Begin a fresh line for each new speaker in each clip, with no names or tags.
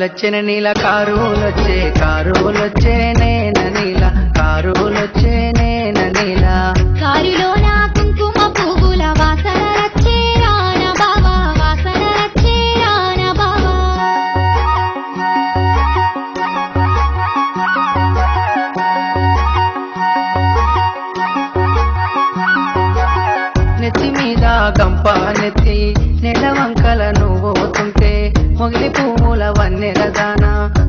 బస్సులొచ్చిన నీల కారులొచ్చే కారులొచ్చే నేన నీల కారులొచ్చే నేన నీల
కారులోన కుంకుమ పువ్వుల వాసనలొచ్చే రాన బావా వాసనలొచ్చే రాన బావా
నెత్తి మీద గంప నెత్తి నెలవంకల నువ్వుతుంటే మొగిలి పువ్వుల వన్నెల దాన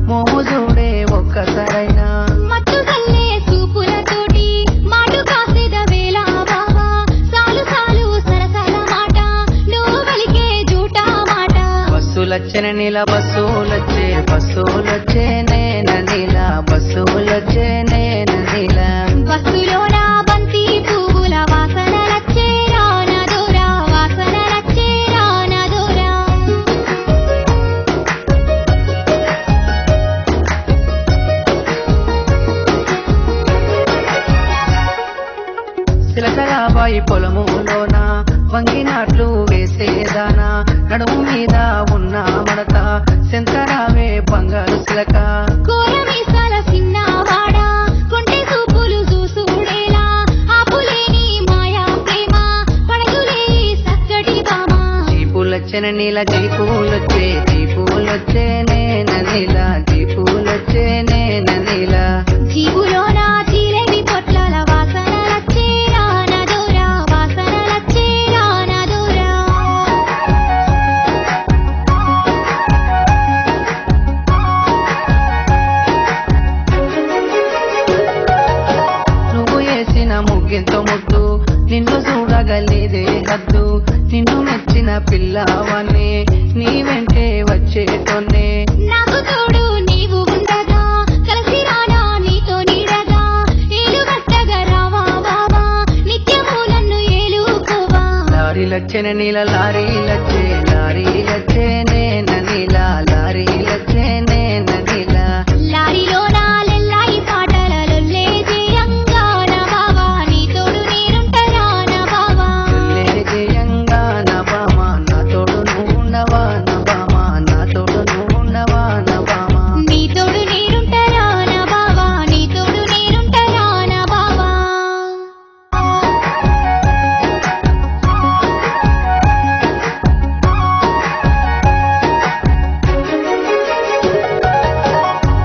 మోము చూడే ఒక్కసారైనా
మత్తు గల్లే చూపులతోటి మాటు కాసేద వేళ బావా సాలు సాలు సరసల మాట నువ్వు వలికే జూటా మాట
బస్సులొచ్చిన నీల బస్సులొచ్చే నేన నీల బస్సులొచ్చే నేన నీల
బస్సులోన బంతి పువ్వుల వాసనలొచ్చే రాన దూరా వాసనలొచ్చే రాన దూరా
సిలకలాబాయి పొలములోన వంగినాట్లు వేసేదానా నడుము మీద ఉన్న మడత శంకరావే బంగారు సిలక
కోరమీసాల సిన్నవాడా కొంటె చూపులు చూసుడేలా ఆపులేని మాయా ప్రేమ పడగులేని సక్కటి బామ
జీపులొచ్చిన నీల జీపులొచ్చే నేన నీల జీపులొచ్చే నేన నీల
జీవులోన చీరేవి పొట్లాల వాసనలొచ్చే రాన దూరా వాసనలొచ్చే రాన దూరా
నువ్వు వేసిన ముగ్గింతో ముద్దు నిన్ను చూడగలిదే హద్దు నిన్ను మెచ్చిన పిల్లవన్నీ నీ వెంటే వచ్చేటోనే
నాకు తోడు నీవు ఉండగా కలిసి రానా నీతో నీడగా ఏలు గట్టగా రావా బావా నిత్యము నన్ను ఏలుకోవా
లారీలొచ్చిన నీల లారీలొచ్చే నేన నీల లారీలొచ్చే నేన నీల
లారీలోన లెల్లాయి పాటల లొల్లే జయంగా నా బావా నీ తోడు నేనుంటరా నా బావా
లే జయంగా నా బామ నా తోడు నువ్వున్నవా నా బామ నా తోడు నువ్వున్నవా నా బామ
నీ తోడు నేనుంటరా నా బావా నీ తోడు నేనుంటరా నా బావా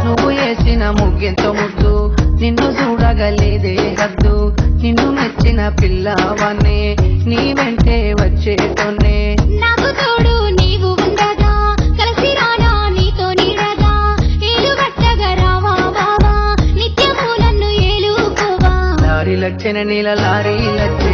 నువ్వు వేసిన ముగ్గెంతో ముద్దు నిన్ను చూడగలిదే హద్దు నిన్ను మెచ్చిన పిల్లవన్నీ నీ వెంటే వచ్చేటోనే
నాకు తోడు నీవు ఉండగా కలిసి రానా నీతో నీడగా ఏలు గట్టగా రావా బావా నిత్యము నన్ను ఏలుకోవా
లారీలొచ్చిన నీల లారీలొచ్చే